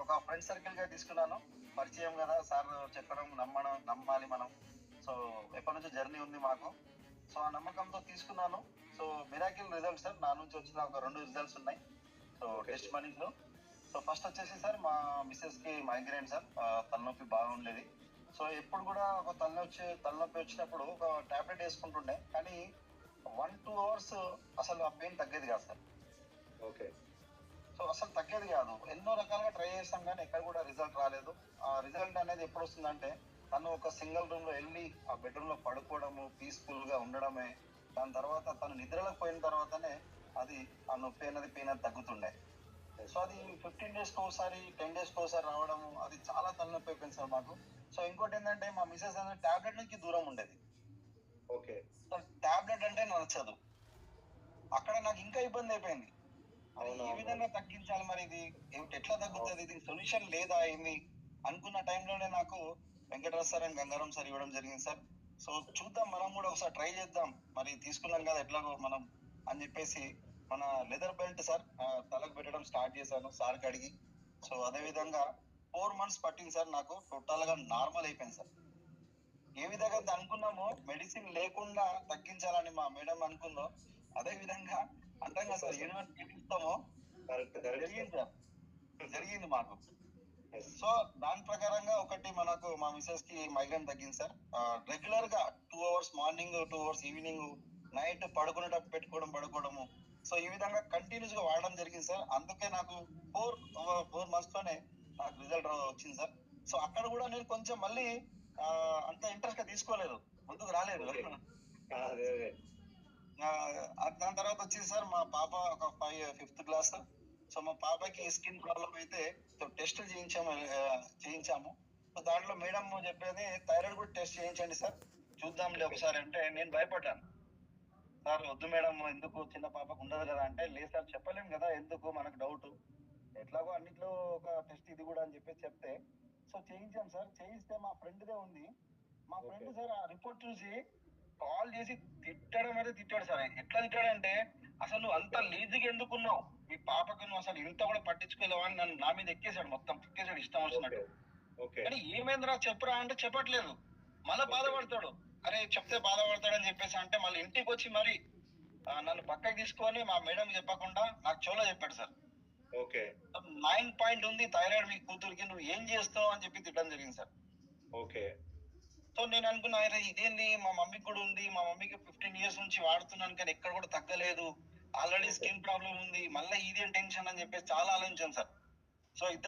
ఒక friend circle గా తీసుకున్నాను. పరిచయం కదా సార్, చెప్పడం నమ్మాలి మనం. సో ఎప్పటి నుంచో జర్నీ ఉంది మాకు. సో ఆ నమ్మకంతో తీసుకున్నాను. So miracle result sir. నా నుంచి వచ్చిన ఒక 2 రిజల్ట్స్ ఉన్నాయి. సో టెస్ట్ మనీస్ లో. సో ఫస్ట్ వచ్చేసి సార్ మా మిస్సెస్ కి మైగ్రేన్ సార్, తలనొప్పి బాగా ఉండేది. సో ఎప్పుడు కూడా ఒక తలనొప్పి వచ్చినప్పుడు ఒక టాబ్లెట్ వేసుకుంటుండే, కానీ 1-2 అవర్స్ అసలు ఆ పెయిన్ తగ్గేది కాదు సార్. ఓకే. సో అసలు తగ్గేది కాదు. ఎన్నో రకాలుగా ట్రై చేస్తాం కానీ ఎక్కడ కూడా రిజల్ట్ రాలేదు. ఆ రిజల్ట్ అనేది ఎప్పుడు వస్తుందంటే తను ఒక సింగిల్ రూమ్ లో వెళ్ళి ఆ బెడ్రూమ్ లో పడుకోవడము, పీస్ఫుల్ గా ఉండడమే. దాని తర్వాత తను నిద్రలోకి పోయిన తర్వాతనే అది ఆ నొప్పి అనేది పెయిన్ అనేది తగ్గుతుండే. సో అది 15 days కి ఒకసారి, 10 days కి ఒకసారి రావడము, అది చాలా తలనొప్పి అయిపోయింది సార్ మాకు. సో ఇంకోటి ఏంటంటే మా మిసెస్ అనేది టాబ్లెట్ నుంచి దూరం ఉండేది. ఓకే. సో టాబ్లెట్ అంటే నచ్చదు. అక్కడ నాకు ఇంకా ఇబ్బంది అయిపోయింది. మరి ఏ విధంగా తగ్గించాలి, మరి ఇది ఎట్లా తగ్గుతుంది, దీనికి సొల్యూషన్ లేదా ఏమి అనుకున్న టైంలోనే నాకు Venkatraj sir and Gangaram sir ఇవ్వడం జరిగింది సార్. సో చూద్దాం, మనం కూడా ఒకసారి ట్రై చేద్దాం, మరి తీసుకున్నాం కదా ఎట్లాగో మనం అని చెప్పేసి మన లెదర్ బెల్ట్ సార్ తలకు పెట్టడం స్టార్ట్ చేశాను సార్కి అడిగి. సో అదే విధంగా 4 months పట్టింది సార్, నాకు టోటల్ గా నార్మల్ అయిపోయింది సార్. ఏ విధంగా అయితే అనుకున్నామో మెడిసిన్ లేకుండా తగ్గించాలని మా మేడం అనుకుందో, అదే విధంగా అంటాం కదా సార్, యూనివర్స్ చూపిస్తామో జరిగింది సార్. జరిగింది మాకు. సో దాని ప్రకారంగా ఒకటి మనకు మా మిసెస్ కి మైగ్రేన్ తగ్గింది సార్. రెగ్యులర్ గా 2 hours morning, 2 hours evening, night పడుకునేటప్పుడు పడుకోవడము. సో ఈ విధంగా కంటిన్యూస్ గా వాడడం జరిగింది సార్. అందుకే నాకు 4 months తోనే నాకు రిజల్ట్ వచ్చింది సార్. సో అక్కడ కూడా నేను కొంచెం మళ్ళీ అంత ఇంట్రెస్ట్ గా తీసుకోలేదు, ముందుకు రాలేదు. దాని తర్వాత వచ్చింది సార్ మా పాప ఒక 5th class. సో మా పాపకి స్కిన్ ప్రాబ్లం అయితే టెస్ట్ చేయించాము. సో దాంట్లో మేడం చెప్పేది థైరాయిడ్ కూడా టెస్ట్ చేయించండి సార్, చూద్దాంలే ఒకసారి అంటే నేను భయపడ్డాను. సార్ వద్దు మేడం, ఎందుకు, చిన్న పాపకు ఉండదు కదా అంటే, లేదు సార్ చెప్పలేం కదా, ఎందుకు మనకు డౌట్, ఎట్లాగో అన్నిట్లో ఒక టెస్ట్ ఇది కూడా అని చెప్పేసి చెప్తే సో చేయించాం సార్. చేయిస్తే మా ఫ్రెండ్దే ఉంది. మా ఫ్రెండ్ సార్ ఆ రిపోర్ట్ చూసి కాల్ చేసి తిట్టడం అయితే తిట్టాడు సార్. ఎట్లా తిట్టాడంటే, అసలు నువ్వు అంత లీజీగా ఎందుకున్నావు, మీ పాపకు నువ్వు అసలు ఇంత కూడా పట్టించుకోలేవా అని నన్ను నా మీద ఎక్కేసాడు, మొత్తం తిట్టేసాడు ఇష్టం వచ్చినట్టు. కానీ ఏమైందిరా చెప్పురా అంటే చెప్పట్లేదు, మళ్ళీ బాధపడతాడు. అరే చెప్తే బాధపడతాడని చెప్పేసి అంటే మళ్ళీ ఇంటికి వచ్చి మరి నన్ను పక్కకి తీసుకొని మా మేడం చెప్పకుండా నాకు చెవులో చెప్పాడు సార్. ఓకే. 9 point ఉంది థైరాయిడ్ మీ కూతురికి, నువ్వు ఏం చేస్తావు అని చెప్పి తిట్టడం జరిగింది సార్. ఓకే. సో నేను అనుకున్నా, అరే ఇదేంది, మా మమ్మీకి కూడా ఉంది, మా మమ్మీకి 15 years నుంచి వాడుతున్నాను కానీ ఎక్కడ కూడా తగ్గలేదు, ఆల్రెడీ స్కిన్ ప్రాబ్లం ఉంది, మళ్ళీ ఇదేం టెన్షన్ అని చెప్పేసి చాలా ఆలోచించాను సార్. సో